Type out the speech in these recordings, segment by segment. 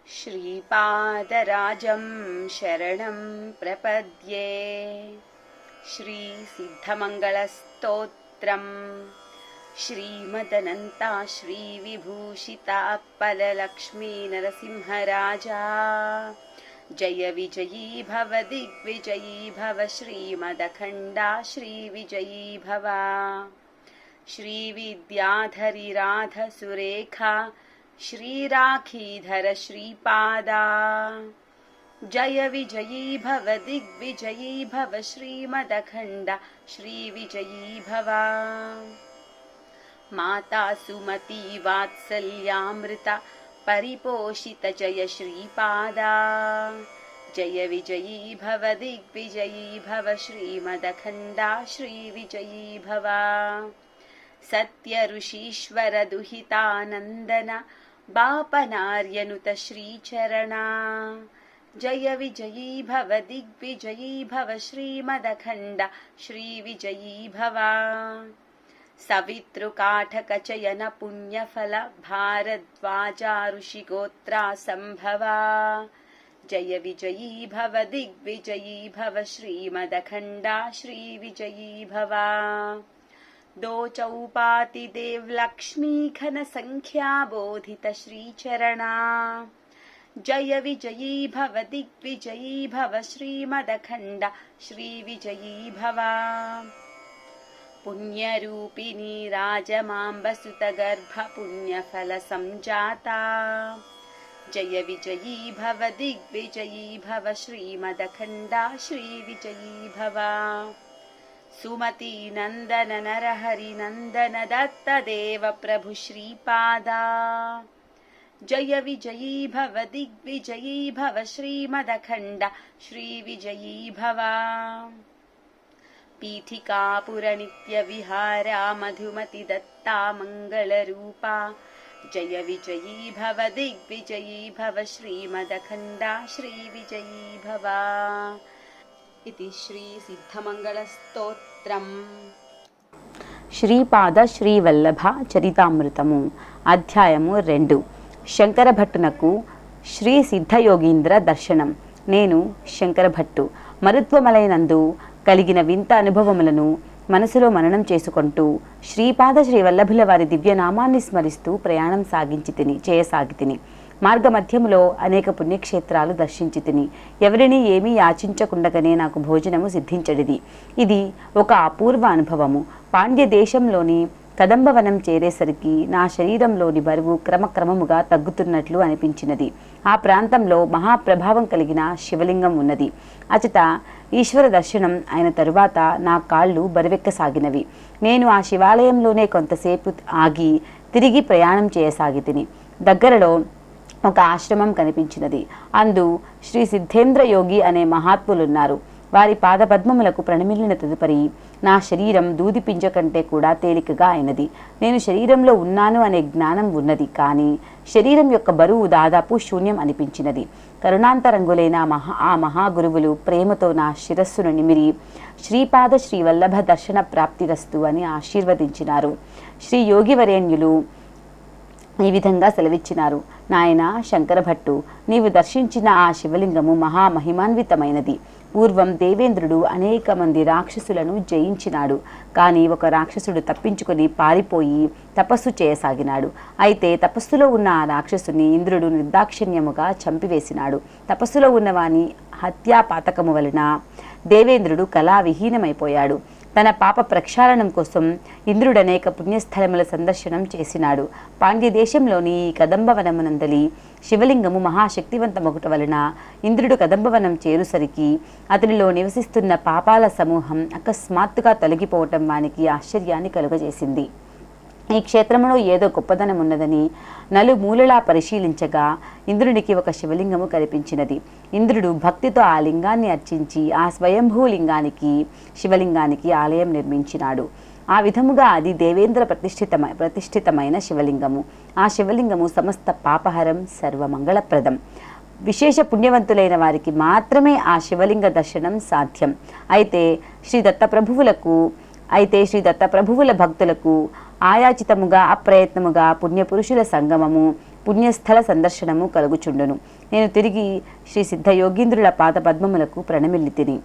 श्रीपादराजं शरणं प्रपद्ये। श्रीसिद्धमङ्गलस्तोत्रम् श्रीमदनन्ता श्रीविभूषिताप्पललक्ष्मी नरसिंहराजा। जय विजयी भव दिग्विजयी भव श्रीमदखण्डा श्रीविजयी भव। श्रीविद्याधरी राधसुरेखा श्रीराखीधर श्रीपादा। जय विजयी भव दिग्विजयी भव श्रीमदखण्डा श्रीविजयी भव। माता सुमती वात्सल्यामृता परिपोषित जय श्रीपादा। जय विजयी भव दिग्विजयी भव श्रीमदखण्डा श्रीविजयी भव। सत्य ऋषीश्वर दुहितानन्दन बापनार्यनुत श्रीचरणा। जय विजयी भव दिग्विजयी भव श्रीमदखण्डा श्रीविजयी भव। सवितृकाठकचयन पुण्यफल भारद्वाजा ऋषिगोत्रा सम्भवा। जय विजयी भव दिग्विजयी भव श्रीमदखण्डा श्रीविजयी भव। दो चौपाति देव लक्ष्मी घन संख्या बोधित श्रीचरणा। जय विजयी भव दिग्विजयी भव श्रीमदखण्डा श्रीविजयी भव। पुण्यरूपिणी राजमाम्बसुतगर्भ पुण्यफल संजाता। जय विजयी भव दिग्विजयी भव श्रीमदखण्डा श्रीविजयी भव। सुमती नंदन नरहरि नंदन दत्त देव प्रभु श्रीपादा। जय विजयी भव दिग्विजयी भव श्रीमदखण्डा श्रीविजयी भव। पीठिकापुर नित्य विहारा मधुमति दत्ता मंगलरूपा। जय विजयी भव दिग्विजयी भव श्रीमदखण्डा श्रीविजयी भव। इति श्री सिद्धमंगलस्तोत्रम्। శ్రీపాద శ్రీవల్లభ చరితామృతము అధ్యాయము 2. శంకరభట్టునకు శ్రీ సిద్ధయోగీంద్ర దర్శనం. నేను శంకరభట్టు మరుత్వమలైనందు కలిగిన వింత అనుభవములను మనసులో మననం చేసుకుంటూ శ్రీపాద శ్రీవల్లభుల వారి దివ్యనామాన్ని స్మరిస్తూ ప్రయాణం చేయసాగి తిని మార్గమధ్యములో అనేక పుణ్యక్షేత్రాలు దర్శించి తిని ఎవరిని ఏమీ యాచించకుండగానే నాకు భోజనము సిద్ధించడిది. ఇది ఒక అపూర్వ అనుభవము. పాండ్య దేశంలోని కదంబవనం చేరేసరికి నా శరీరంలోని బరువు క్రమక్రమముగా తగ్గుతున్నట్లు అనిపించినది. ఆ ప్రాంతంలో మహాప్రభావం కలిగిన శివలింగం ఉన్నది. అచట ఈశ్వర దర్శనం అయిన తరువాత నా కాళ్ళు బరువెక్కసాగినవి. నేను ఆ శివాలయంలోనే కొంతసేపు ఆగి తిరిగి ప్రయాణం చేయసాగి తిని దగ్గరలో ఒక ఆశ్రమం కనిపించినది. అందు శ్రీ సిద్ధేంద్ర యోగి అనే మహాత్ములున్నారు. వారి పాదపద్మములకు ప్రణమిల్లిన తదుపరి నా శరీరం దూది పింజ కంటే కూడా తేలికగా అయినది. నేను శరీరంలో ఉన్నాను అనే జ్ఞానం ఉన్నది, కానీ శరీరం యొక్క బరువు దాదాపు శూన్యం అనిపించినది. కరుణాంతరంగులైన ఆ మహాగురువులు ప్రేమతో నా శిరస్సును నిమిరి శ్రీపాద శ్రీవల్లభ దర్శన ప్రాప్తిరస్తు అని ఆశీర్వదించినారు. శ్రీ యోగివరేణ్యులు ఈ విధంగా సెలవిచ్చినారు. నాయన శంకరభట్టు, నీవు దర్శించిన ఆ శివలింగము మహామహిమాన్వితమైనది. పూర్వం దేవేంద్రుడు అనేక మంది రాక్షసులను జయించినాడు. కానీ ఒక రాక్షసుడు తప్పించుకొని పారిపోయి తపస్సు చేయసాగినాడు. అయితే తపస్సులో ఉన్న ఆ రాక్షసుని ఇంద్రుడు నిర్దాక్షిణ్యముగా చంపివేసినాడు. తపస్సులో ఉన్నవాని హత్యాపాతకము వలన దేవేంద్రుడు కళావిహీనమైపోయాడు. తన పాప ప్రక్షాళనం కోసం ఇంద్రుడు అనేక పుణ్యస్థలముల సందర్శనం చేసినాడు. పాండ్య దేశంలోని ఈ కదంబవనమునందలి శివలింగము మహాశక్తివంతమొకట వలన ఇంద్రుడు కదంబవనం చేరుసరికి అతనిలో నివసిస్తున్న పాపాల సమూహం అకస్మాత్తుగా తొలగిపోవటం వానికి ఆశ్చర్యాన్ని కలుగజేసింది. ఈ క్షేత్రంలో ఏదో గొప్పదనం ఉన్నదని నలుమూలలా పరిశీలించగా ఇంద్రునికి ఒక శివలింగము కనిపించినది. ఇంద్రుడు భక్తితో ఆ లింగాన్ని అర్చించి ఆ స్వయంభూలింగానికి శివలింగానికి ఆలయం నిర్మించినాడు. ఆ విధముగా అది దేవేంద్ర ప్రతిష్ఠితమైన శివలింగము. ఆ శివలింగము సమస్త పాపహరం సర్వమంగళప్రదం. విశేష పుణ్యవంతులైన వారికి మాత్రమే ఆ శివలింగ దర్శనం సాధ్యం. అయితే శ్రీ దత్తప్రభువుల భక్తులకు ఆయాచితముగా అప్రయత్నముగా పుణ్యపురుషుల సంగమము పుణ్యస్థల సందర్శనము కలుగుచుండును. నేను తిరిగి శ్రీ సిద్ధయోగీంద్రుల పాద పద్మములకు ప్రణమిల్లి తిని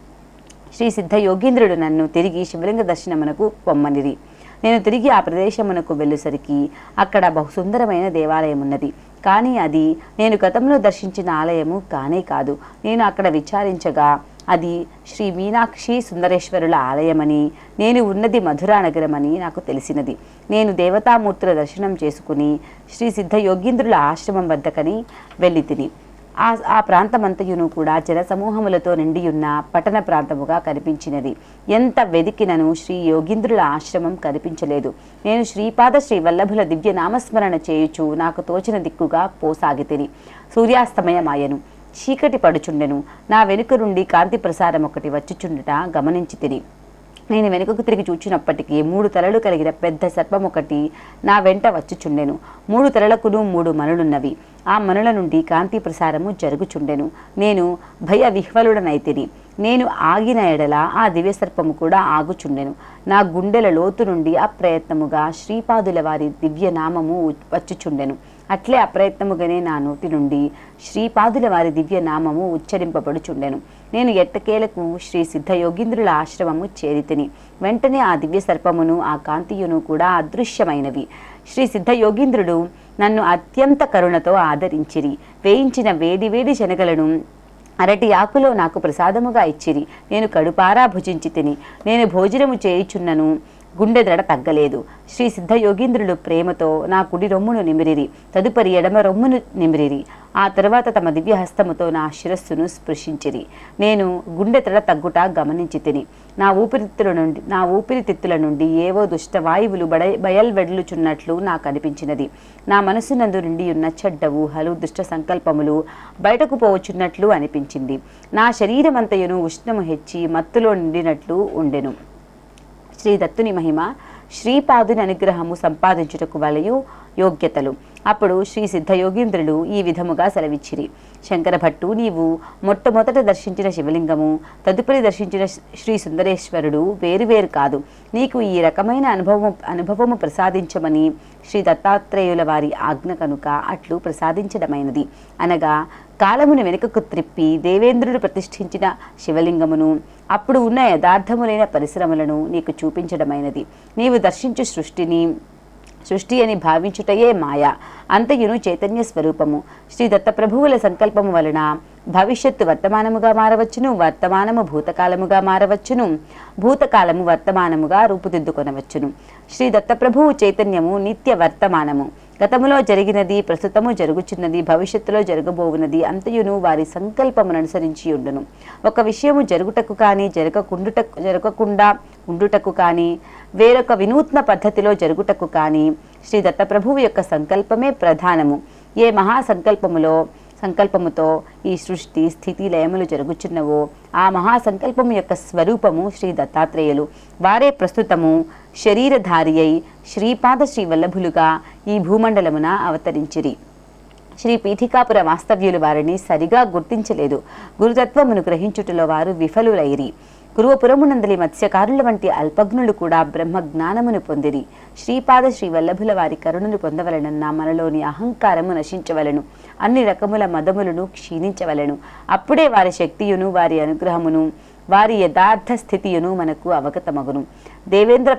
శ్రీ సిద్ధయోగీంద్రుడు నన్ను తిరిగి శివలింగ దర్శనమునకు పొమ్మనిరి. నేను తిరిగి ఆ ప్రదేశమునకు వెళ్ళేసరికి అక్కడ బహుసుందరమైన దేవాలయం ఉన్నది. కానీ అది నేను గతంలో దర్శించిన ఆలయము కానే కాదు. నేను అక్కడ విచారించగా అది శ్రీ మీనాక్షి సుందరేశ్వరుల ఆలయమని, నేను ఉన్నది మధురా నగరమని నాకు తెలిసినది. నేను దేవతామూర్తుల దర్శనం చేసుకుని శ్రీ సిద్ధయోగీంద్రుల ఆశ్రమం వద్దకని వెళ్ళి తిని ఆ ప్రాంతమంతయును కూడా జనసమూహములతో నిండియున్న పట్టణ ప్రాంతముగా కనిపించినది. ఎంత వెదికినను శ్రీ యోగీంద్రుల ఆశ్రమం కనిపించలేదు. నేను శ్రీపాద శ్రీ వల్లభుల దివ్య నామస్మరణ చేయుచు నాకు తోచిన దిక్కుగా పోసాగితిని. సూర్యాస్తమయమాయను, చీకటి పడుచుండెను. నా వెనుక నుండి కాంతి ప్రసారం ఒకటి వచ్చుచుండుట గమనించి తిని నేను వెనుకకు తిరిగి చూచినప్పటికీ 3 తలలు కలిగిన పెద్ద సర్పం ఒకటి నా వెంట వచ్చుచుండెను. 3 తలలకును 3 మనులున్నవి. ఆ మనుల నుండి కాంతి ప్రసారము జరుగుచుండెను. నేను భయ విహ్వలుడనైతిని. నేను ఆగిన ఎడల ఆ దివ్యసర్పము కూడా ఆగుచుండెను. నా గుండెల లోతు నుండి అప్రయత్నముగా శ్రీపాదుల వారి దివ్యనామము వచ్చుచుండెను. అట్లే అప్రయత్నముగానే నా నోటి నుండి శ్రీపాదుల వారి దివ్యనామము ఉచ్చరింపబడుచుండెను. నేను ఎట్టకేలకు శ్రీ సిద్ధయోగీంద్రుల ఆశ్రమము చేరితిని. వెంటనే ఆ దివ్య సర్పమును ఆ కాంతియును కూడా అదృశ్యమైనవి. శ్రీ సిద్ధయోగీంద్రుడు నన్ను అత్యంత కరుణతో ఆదరించిరి. వేయించిన వేడి వేడి శనగలను అరటి ఆకులో నాకు ప్రసాదముగా ఇచ్చిరి. నేను కడుపారా భుజించి తిని నేను భోజనము చేయుచున్నను. గుండె దడ తగ్గలేదు. శ్రీ సిద్ధయోగీంద్రులు ప్రేమతో నా కుడి రొమ్మును నిమిరిరి, తదుపరి ఎడమ రొమ్మును నిమిరిరి. ఆ తర్వాత తమ దివ్య హస్తముతో నా శిరస్సును స్పృశించిరి. నేను గుండె దడ తగ్గుట గమనించి తిని నా ఊపిరితిత్తుల నుండి ఏవో దుష్టవాయువులు బయల్వెడ్లుచున్నట్లు నాకు అనిపించినది. నా మనసునందు నుండి ఉన్న చెడ్డ ఊహలు, దుష్ట సంకల్పములు బయటకు పోవచ్చున్నట్లు అనిపించింది. నా శరీరమంతయును ఉష్ణము హెచ్చి మత్తులో నిండినట్లు ఉండెను. శ్రీ దత్తుని మహిమ, శ్రీపాదుని అనుగ్రహము సంపాదించుటకు వలయు యోగ్యతలు. అప్పుడు శ్రీ సిద్ధయోగీంద్రులు ఈ విధముగా సెలవిచ్చిరి. శంకర భట్టు, నీవు మొట్టమొదట దర్శించిన శివలింగము, తదుపరి దర్శించిన శ్రీ సుందరేశ్వరుడు వేరువేరు కాదు. నీకు ఈ రకమైన అనుభవము ప్రసాదించమని శ్రీ దత్తాత్రేయుల వారి ఆజ్ఞ కనుక అట్లు ప్రసాదించడమైనది. అనగా కాలమును వెనుకకు త్రిప్పి దేవేంద్రుడు ప్రతిష్ఠించిన శివలింగమును, అప్పుడు ఉన్న యథార్థములైన పరిశ్రమలను నీకు చూపించడమైనది. నీవు దర్శించు సృష్టి అని భావించుటయే మాయ, అంతయును చైతన్య స్వరూపము. శ్రీ దత్తప్రభువుల సంకల్పము వలన భవిష్యత్తు వర్తమానముగా మారవచ్చును, వర్తమానము భూతకాలముగా మారవచ్చును, భూతకాలము వర్తమానముగా రూపుదిద్దుకొనవచ్చును. శ్రీ దత్తప్రభువు చైతన్యము నిత్య వర్తమానము. గతములో జరిగినది, ప్రస్తుతము జరుగుచున్నది, భవిష్యత్తులో జరగబోవున్నది అంతయును వారి సంకల్పమును అనుసరించి ఉండును. ఒక విషయము జరుగుటకు కానీ జరగకుండా ఉండుటకు కానీ వేరొక వినూత్న పద్ధతిలో జరుగుటకు కానీ శ్రీ దత్తప్రభువు యొక్క సంకల్పమే ప్రధానము. ఏ సంకల్పముతో ఈ సృష్టి స్థితి లయములు జరుగుచున్నవో ఆ మహాసంకల్పము యొక్క స్వరూపము శ్రీ దత్తాత్రేయులు. వారే ప్రస్తుతము శరీరధారి అయి శ్రీపాద శ్రీ వల్లభులుగా ఈ భూమండలమున అవతరించిరి. శ్రీ పీఠికాపుర వాస్తవ్యులు వారిని సరిగా గుర్తించలేదు. గురుతత్వమును గ్రహించుటలో వారు విఫలులైరి. కురువపురమునందలి మత్స్యకారుల వంటి అల్పజ్ఞులు కూడా బ్రహ్మజ్ఞానమును పొందిరి. శ్రీపాద శ్రీ వల్లభుల వారి కరుణను పొందవలనన్న మనలోని అహంకారము నశించవలను, అన్ని రకముల మదములను క్షీణించవలను. అప్పుడే వారి శక్తియును, వారి అనుగ్రహమును, వారి యథార్థ స్థితియును మనకు అవగతమగును. దేవేంద్ర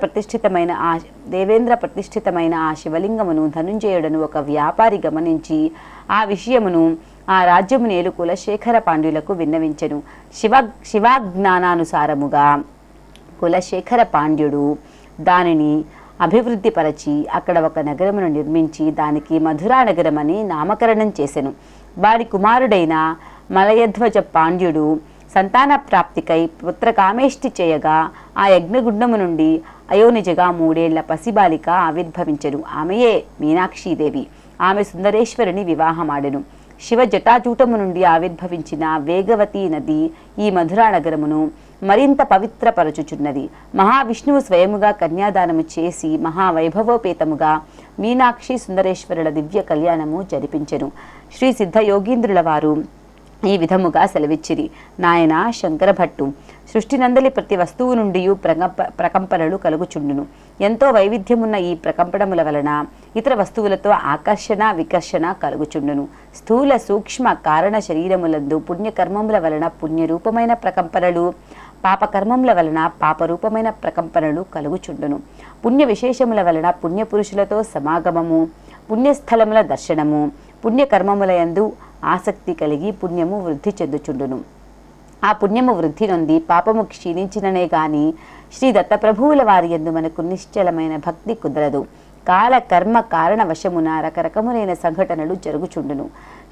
ప్రతిష్ఠితమైన ఆ శివలింగమును ధనుంజయుడను ఒక వ్యాపారి గమనించి ఆ విషయమును ఆ రాజ్యము నేలు కులశేఖర పాండ్యులకు విన్నవించెను. శివాజ్ఞానానుసారముగా కులశేఖర పాండ్యుడు దానిని అభివృద్ధిపరచి అక్కడ ఒక నగరమును నిర్మించి దానికి మధురా నగరమని నామకరణం చేసెను. వారి కుమారుడైన మలయధ్వజ పాండ్యుడు సంతాన ప్రాప్తికై పుత్రకామేష్టి చేయగా ఆ యజ్ఞగుండము నుండి అయోనిజగా 3 ఏళ్ల పసిబాలిక ఆవిర్భవించెను. ఆమెయే మీనాక్షీదేవి. ఆమె సుందరేశ్వరుని వివాహమాడెను. శివ జటాజూటము నుండి ఆవిర్భవించిన వేగవతి నది ఈ మధురా నగరమును మరింత పవిత్రపరచుచున్నది. మహావిష్ణువు స్వయముగా కన్యాదానము చేసి మహావైభవోపేతముగా మీనాక్షి సుందరేశ్వరుల దివ్య కళ్యాణము జరిపించెను. శ్రీ సిద్ధయోగీంద్రుల వారు ఈ విధముగా సెలవిచ్చిరి. నాయన శంకరభట్టు, సృష్టినందలి ప్రతి వస్తువు నుండి ప్రకంపనలు కలుగుచుండును. ఎంతో వైవిధ్యమున్న ఈ ప్రకంపనముల వలన ఇతర వస్తువులతో ఆకర్షణ వికర్షణ కలుగుచుండును. స్థూల సూక్ష్మ కారణ శరీరములందు పుణ్యకర్మముల వలన పుణ్యరూపమైన ప్రకంపనలు, పాపకర్మముల వలన పాపరూపమైన ప్రకంపనలు కలుగుచుండును. పుణ్య విశేషముల వలన పుణ్యపురుషులతో సమాగమము, పుణ్యస్థలముల దర్శనము, పుణ్యకర్మములయందు ఆసక్తి కలిగి పుణ్యము వృద్ధి చెందుచుండును. ఆ పుణ్యము వృద్ధి నొంది పాపము క్షీణించిననే గాని శ్రీ దత్తప్రభువుల వారి యందు మనకు నిశ్చలమైన భక్తి కుదరదు. కాల కర్మ కారణ వశమున రకరకములైన సంఘటనలు జరుగుచుండును.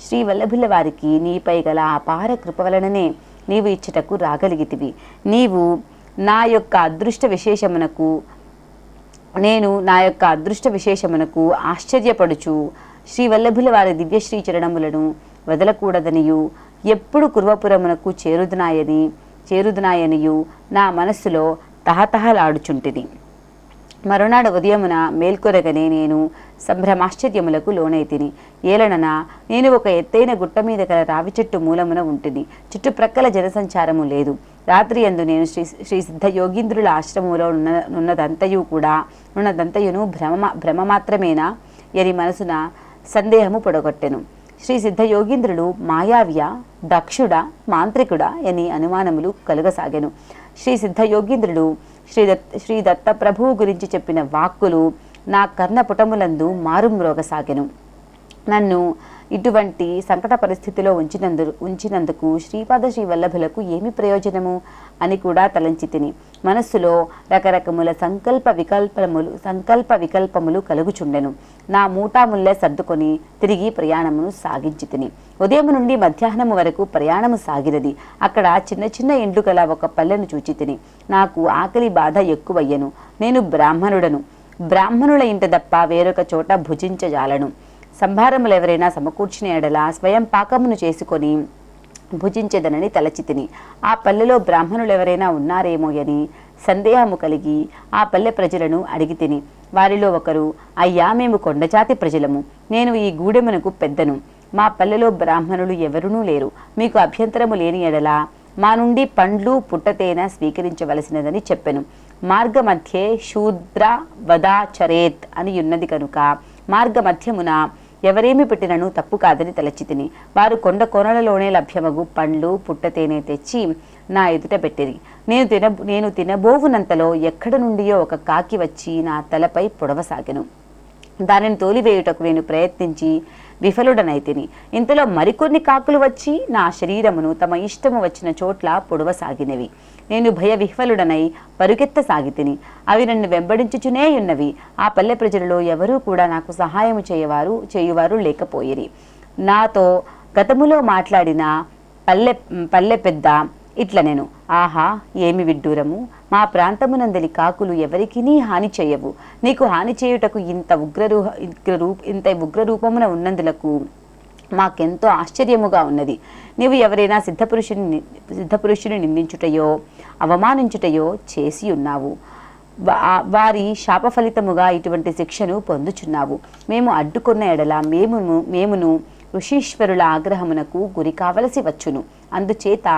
శ్రీ వల్లభుల వారికి నీపై గల అపార కృప వలననే నీవు ఇచ్చటకు రాగలిగితివి. నీవు నా యొక్క అదృష్ట విశేషమునకు ఆశ్చర్యపడుచు శ్రీ వల్లభుల వారి దివ్యశ్రీ చరణములను వదలకూడదనియు ఎప్పుడు కుర్వపురమునకు చేరుదునాయనియు నా మనస్సులో తహతహలాడుచుంటిని. మరునాడు ఉదయమున మేల్కొరగనే నేను సంభ్రమాశ్చర్యములకు లోనైతిని. ఏలనన నేను ఒక ఎత్తైన గుట్ట మీద గల రావి చెట్టు మూలమున ఉంటిని. చుట్టుప్రక్కల జనసంచారము లేదు. రాత్రి యందు నేను శ్రీ సిద్ధ యోగీంద్రుల ఆశ్రమంలో నున్నదంతయును భ్రమ మాత్రమేనా ఎని మనసున సందేహము పొడగొట్టెను. శ్రీ సిద్ధ యోగీంద్రుడు మాయావ్య, దక్షుడ, మాంత్రికుడ అని అనుమానములు కలుగసాగెను. శ్రీ సిద్ధ యోగీంద్రుడు శ్రీ దత్త ప్రభువు గురించి చెప్పిన వాక్కులు నా కర్ణపుటములందు మారుమ్రోగసాగెను. నన్ను ఇటువంటి సంకట పరిస్థితిలో ఉంచినందుకు శ్రీపాద శ్రీ వల్లభులకు ఏమి ప్రయోజనము అని కూడా తలంచి తిని మనస్సులో రకరకముల సంకల్ప వికల్పములు కలుగుచుండెను. నా మూటాముల్లే సర్దుకొని తిరిగి ప్రయాణమును సాగించి తిని ఉదయం నుండి మధ్యాహ్నము వరకు ప్రయాణము సాగినది. అక్కడ చిన్న చిన్న ఇండ్లు గల ఒక పల్లెను చూచి తిని నాకు ఆకలి బాధ ఎక్కువయ్యను. నేను బ్రాహ్మణుల ఇంట తప్ప వేరొక చోట భుజించజాలను. సంభారములు ఎవరైనా సమకూర్చిన ఎడల స్వయం పాకమును చేసుకొని భుజించదనని తలచి తిని ఆ పల్లెలో బ్రాహ్మణులు ఎవరైనా ఉన్నారేమో అని సందేహము కలిగి ఆ పల్లె ప్రజలను అడిగి తిని వారిలో ఒకరు, అయ్యా, మేము కొండజాతి ప్రజలము. నేను ఈ గూడెమునకు పెద్దను. మా పల్లెలో బ్రాహ్మణులు ఎవరునూ లేరు. మీకు అభ్యంతరము లేని ఎడల మా నుండి పండ్లు పుట్టతేన స్వీకరించవలసినదని చెప్పెను. మార్గమధ్యే శూద్ర వదాచరేత్ అని ఉన్నది కనుక మార్గమధ్యమున ఎవరేమి పెట్టినను తప్పు కాదని తలచి తిని వారు కొండ కోనలలోనే లభ్యమగు పండ్లు పుట్టతేనే తెచ్చి నా ఎదుట పెట్టిరి. నేను తినబోవునంతలో ఎక్కడ నుండియో ఒక కాకి వచ్చి నా తలపై పొడవసాగెను. దానిని తోలివేయుటకు నేను ప్రయత్నించి విఫలుడనైతిని. ఇంతలో మరికొన్ని కాకులు వచ్చి నా శరీరమును తమ ఇష్టము వచ్చిన చోట్ల పొడవసాగినవి. నేను భయ విహ్వలుడనై పరుగెత్తసాగితిని. అవి నన్ను వెంబడించుచునే ఉన్నవి. ఆ పల్లె ప్రజలలో ఎవరూ కూడా నాకు సహాయము చేయువారు లేకపోయిరి. నాతో గతములో మాట్లాడిన పల్లె పెద్ద ఇట్ల నేను, ఆహా, ఏమి విడ్డూరము! మా ప్రాంతమునందలి కాకులు ఎవరికినీ హాని చేయవు. నీకు హాని చేయుటకు ఇంత ఉగ్రరూపమున ఉన్నందులకు మాకెంతో ఆశ్చర్యముగా ఉన్నది. నీవు ఎవరైనా సిద్ధపురుషుని నిందించుటయో అవమానించుటయో చేసి ఉన్నావు. వారి శాప ఫలితముగా ఇటువంటి శిక్షను పొందుచున్నావు. మేము అడ్డుకున్న ఎడల మేమును ఋషీశ్వరుల ఆగ్రహమునకు గురి కావలసి వచ్చును. అందుచేత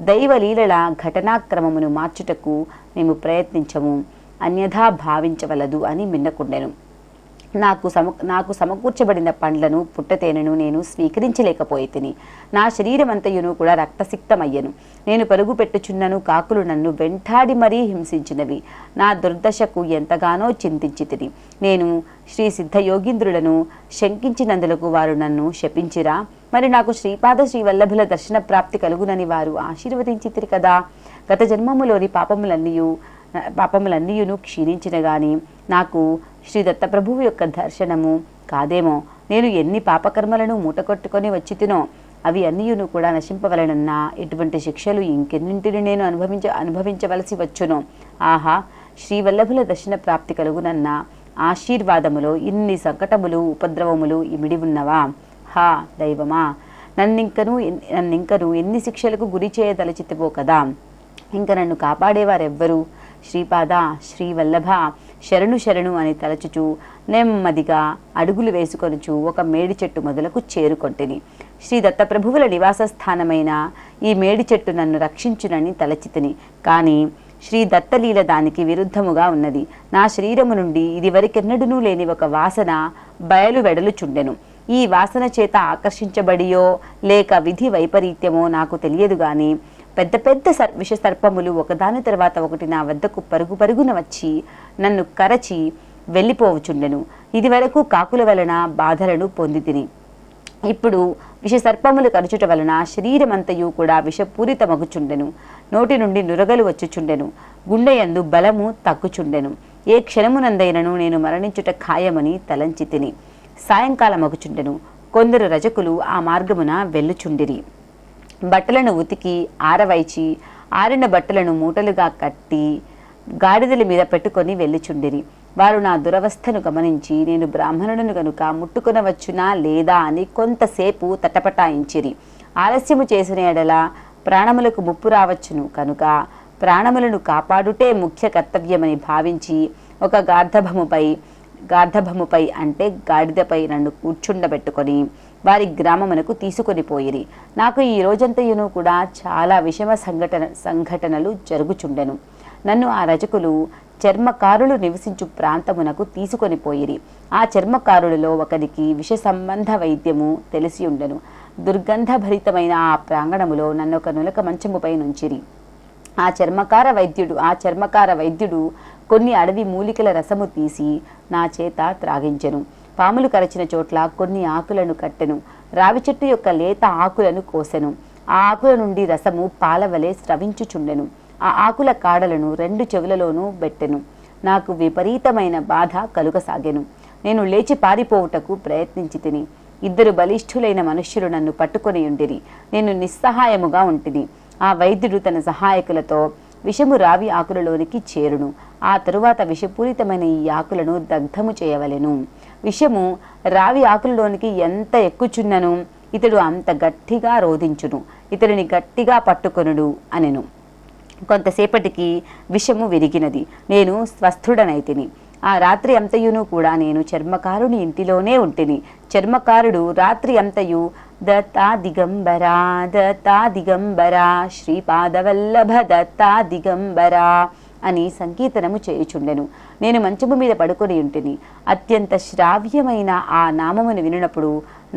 దైవలీలల ఘటనాక్రమమును మార్చుటకు మేము ప్రయత్నించము, అన్యథా భావించవలదు అని మిన్నకుండెను. నాకు సమకూర్చబడిన పండ్లను పుట్టతేనను నేను స్వీకరించలేకపోయితిని. నా శరీరమంతయును కూడా రక్తసిక్తమయ్యను. నేను పరుగు పెట్టుచున్నను కాకులు నన్ను వెంటాడి మరీ హింసించినవి. నా దుర్దశకు ఎంతగానో చింతించితిని. నేను శ్రీ సిద్ధయోగీంద్రులను శంకించినందులకు వారు నన్ను శపించిరా. మరి నాకు శ్రీపాద శ్రీ వల్లభుల దర్శన ప్రాప్తి కలుగునని వారు ఆశీర్వదించితిరి కదా. గత జన్మములోని పాపములన్నీయును క్షీణించిన గాని నాకు శ్రీ దత్తప్రభువు యొక్క దర్శనము కాదేమో. నేను ఎన్ని పాపకర్మలను మూటకొట్టుకొని వచ్చి తినో అవి అన్నీయును కూడా నశింపవలనన్నా ఇటువంటి శిక్షలు ఇంకెన్నింటిని నేను అనుభవించవలసి వచ్చును. ఆహా, శ్రీవల్లభుల దర్శన ప్రాప్తి కలుగునన్న ఆశీర్వాదములో ఇన్ని సంకటములు ఉపద్రవములు ఇమిడి ఉన్నవా? హా దైవమా, నన్నింకను ఎన్ని శిక్షలకు గురి చేయదలచితివో కదా. ఇంక నన్ను కాపాడేవారెవ్వరు? శ్రీపాద, శ్రీవల్లభ, శరణు శరణు అని తలచుచు నెమ్మదిగా అడుగులు వేసుకొనుచు ఒక మేడి చెట్టు మొదలకు చేరుకొంటిని. శ్రీ దత్తప్రభువుల నివాస స్థానమైన ఈ మేడి చెట్టు నన్ను రక్షించునని తలచితిని. కానీ శ్రీ దత్తలీల దానికి విరుద్ధముగా ఉన్నది. నా శరీరము నుండి ఇదివరకెన్నడూనూ లేని ఒక వాసన బయలు వెడలుచుండెను. ఈ వాసన చేత ఆకర్షించబడియో లేక విధి వైపరీత్యమో నాకు తెలియదు గాని పెద్ద పెద్ద విషసర్పములు ఒకదాని తర్వాత ఒకటి నా వద్దకు పరుగు పరుగున వచ్చి నన్ను కరచి వెళ్ళిపోవచుండెను. ఇది వరకు కాకుల వలన బాధలను పొందితిని. ఇప్పుడు విషసర్పములు కరుచుట వలన శరీరమంతయు కూడా విషపూరితమగుచుండెను. నోటి నుండి నురగలు వచ్చుచుండెను. గుండెయందు బలము తగ్గుచుండెను. ఏ క్షణమునందైనను నేను మరణించుట ఖాయమని తలంచి తిని. సాయంకాలమగుచుండెను. కొందరు రజకులు ఆ మార్గమున వెళ్ళుచుండిరి. బట్టలను ఉతికి ఆరవైచి ఆరిన బట్టలను మూటలుగా కట్టి గాడిదల మీద పెట్టుకొని వెళ్ళుచుండిరి. వారు నా దురవస్థను గమనించి నేను బ్రాహ్మణులను గనుక ముట్టుకొనవచ్చునా లేదా అని కొంతసేపు తటపటాయించిరి. ఆలస్యము చేసిన ఎడల ప్రాణములకు ముప్పు రావచ్చును కనుక ప్రాణములను కాపాడుటే ముఖ్య కర్తవ్యమని భావించి ఒక గార్ధభముపై అంటే గాడిదపై నన్ను కూర్చుండబెట్టుకొని వారి గ్రామమునకు తీసుకొని పోయిరి. నాకు ఈ రోజంతయును కూడా చాలా విషమ సంఘటనలు జరుగుచుండెను. నన్ను ఆ రజకులు చర్మకారులు నివసించు ప్రాంతమునకు తీసుకొని పోయిరి. ఆ చర్మకారులలో ఒకరికి విష సంబంధ వైద్యము తెలిసి ఉండెను. దుర్గంధభరితమైన ఆ ప్రాంగణములో నన్ను ఒక నులక మంచముపై నుంచిరి. ఆ చర్మకార వైద్యుడు కొన్ని అడవి మూలికల రసము తీసి నా చేత త్రాగించెను. పాములు కరచిన చోట్ల కొన్ని ఆకులను కట్టెను. రావి చెట్టు యొక్క లేత ఆకులను కోసెను. ఆ ఆకుల నుండి రసము పాలవలే స్రవించుచుండెను. ఆ ఆకుల కాడలను 2 చెవులలోనూ బెట్టెను. నాకు విపరీతమైన బాధ కలుగసాగెను. నేను లేచి పారిపోవుటకు ప్రయత్నించి తిని. 2 బలిష్ఠులైన మనుష్యులు నన్ను పట్టుకొని ఉండిరి. నేను నిస్సహాయముగా ఉంటిని. ఆ వైద్యుడు తన సహాయకులతో విషము రావి ఆకులలోనికి చేరును. ఆ తరువాత విషపూరితమైన ఈ ఆకులను దగ్ధము చేయవలెను. విషము రావి ఆకులలోనికి ఎంత ఎక్కుచున్నను ఇతడు అంత గట్టిగా రోధించును. ఇతడిని గట్టిగా పట్టుకొనుడు అనెను. కొంతసేపటికి విషము విరిగినది. నేను స్వస్థుడనైతిని. ఆ రాత్రి అంతయును కూడా నేను చర్మకారుని ఇంటిలోనే ఉంటిని. చర్మకారుడు రాత్రి అంతయు దత్తా దిగంబరా దత్తా దిగంబరా శ్రీపాదవల్లభ దత్తా దిగంబరా అని సంకీర్తనము చేయుచుండెను. నేను మంచము మీద పడుకొని ఉంటిని. అత్యంత శ్రావ్యమైన ఆ నామమును వినినప్పుడు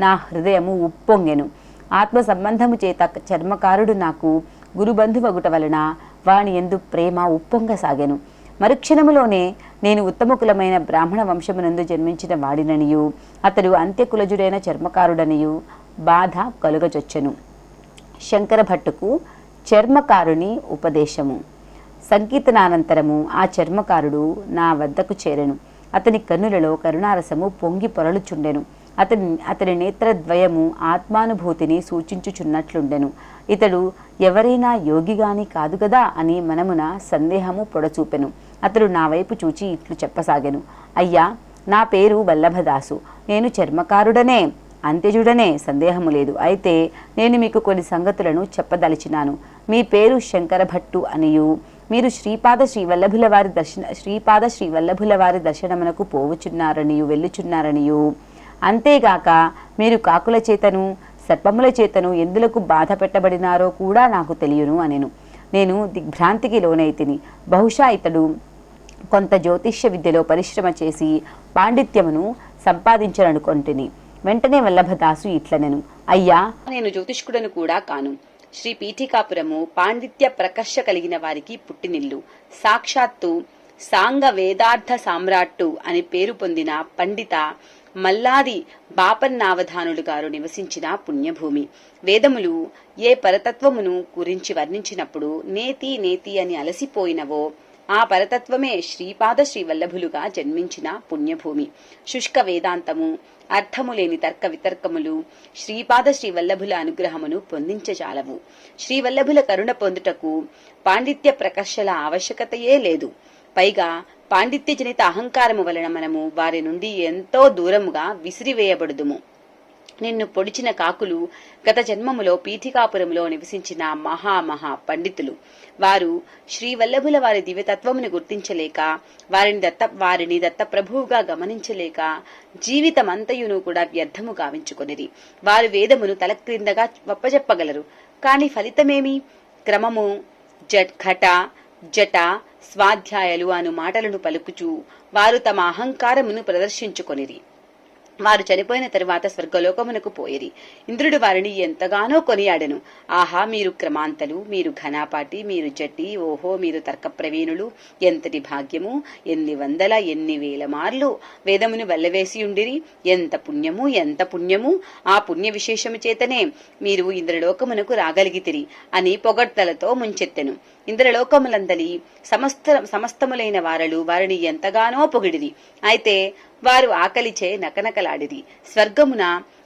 నా హృదయము ఉప్పొంగెను. ఆత్మ సంబంధము చేత చర్మకారుడు నాకు గురుబంధువగుట వలన వాని యందు ప్రేమ ఉప్పొంగసాగెను. మరుక్షణములోనే నేను ఉత్తమకులమైన బ్రాహ్మణ వంశమునందు జన్మించిన వాడిననియు అతడు అంత్యకులజుడైన చర్మకారుడనియు బాధ కలుగజొచ్చెను. శంకర భట్టుకు చర్మకారుని ఉపదేశము. సంకీర్తనానంతరము ఆ చర్మకారుడు నా వద్దకు చేరెను. అతని కన్నులలో కరుణారసము పొంగి పొరలుచుండెను. అతని నేత్రద్వయము ఆత్మానుభూతిని సూచించుచున్నట్లుండెను. ఇతడు ఎవరైనా యోగిగాని కాదు గదా అని మనమున సందేహము పొడచూపెను. అతడు నా వైపు చూచి ఇట్లు చెప్పసాగెను. అయ్యా, నా పేరు వల్లభదాసు. నేను చర్మకారుడనే, అంత్యజుడనే, సందేహము లేదు. అయితే నేను మీకు కొన్ని సంగతులను చెప్పదలిచినాను. మీ పేరు శంకర భట్టు అనియు మీరు శ్రీపాద శ్రీ వల్లభుల వారి దర్శనమునకు పోవుచున్నారనియు వెళ్ళుచున్నారనియు అంతేగాక మీరు కాకుల చేతను సర్పముల చేతను ఎందులకు బాధ పెట్టబడినారో కూడా నాకు తెలియను అనెను. నేను దిగ్భ్రాంతికి లోనైతిని. బహుశా ఇతడు కొంత జ్యోతిష్య విద్యలో పరిశ్రమ చేసి పాండిత్యమును సంపాదించననుకొంటిని. వెంటనే వల్లభదాసు ఇట్లనెను. అయ్యా, నేను జ్యోతిష్కుడను కూడా కాను. శ్రీ పీఠికాపురము పాండిత్య ప్రకర్ష కలిగిన వారికి పుట్టినిల్లు. సాక్షాత్తు సాంగ వేదార్థ సామ్రాట్టు అని పేరు పొందిన పండిత మల్లాది బాపన్నావధానులు గారు నివసించిన పుణ్యభూమి. వేదములు ఏ పరతత్వమును గురించి వర్ణించినప్పుడు నేతి నేతి అని అలసిపోయినవో ఆ పరతత్వమే శ్రీపాద శ్రీవల్లభులుగా జన్మించిన పుణ్యభూమి. శుష్క వేదాంతము, అర్థము లేని తర్క వితర్కములు శ్రీపాద శ్రీవల్లభుల అనుగ్రహమును పొందించజాలవు. శ్రీవల్లభుల కరుణ పొందుటకు పాండిత్య ప్రకర్షల ఆవశ్యకతయే లేదు. పైగా పాండిత్య జనిత అహంకారము వలన మనము వారి నుండి ఎంతో దూరముగా విసిరివేయబడుదుము. నిన్ను పొడిచిన కాకులు గత జన్మములో పీఠికాపురములో నివసించిన మహా పండితులు. వారు శ్రీవల్లభుల వారి దివ్యతత్వమును గుర్తించలేక, వారిని దత్తప్రభువుగా గమనించలేక జీవితమంతయును కూడా వ్యర్థము గావించుకొనిరి. వారు వేదమును తలక్రిందగా వప్పజెప్పగలరు, కాని ఫలితమేమి? క్రమము, ఘట, జట, స్వాధ్యాయాలు అను మాటలను పలుకుచూ వారు తమ అహంకారమును ప్రదర్శించుకొనిరి. వారు చనిపోయిన తరువాత స్వర్గలోకమునకు పోయిరి. ఇంద్రుడు వారిని ఎంతగానో కొనియాడెను. ఆహా, మీరు క్రమాంతలు, మీరు ఘనాపాటి, మీరు జటి, ఓహో మీరు తర్క ప్రవీణులు, ఎంతటి భాగ్యము! ఎన్ని వందల ఎన్ని వేల మార్లు వేదమును వెల్లవేసియుండిరి. ఎంత పుణ్యము, ఎంత పుణ్యము! ఆ పుణ్య విశేషము చేతనే మీరు ఇంద్రలోకమునకు రాగలిగితిరి అని పొగడ్తలతో ముంచెత్తెను. ఇంద్రలోకములందలి సమస్తములైన వారలు వారిని ఎంతగానో పొగిడిరి. అయితే వారు ఆకలిచే నకనకలాడిరి. స్వర్గమున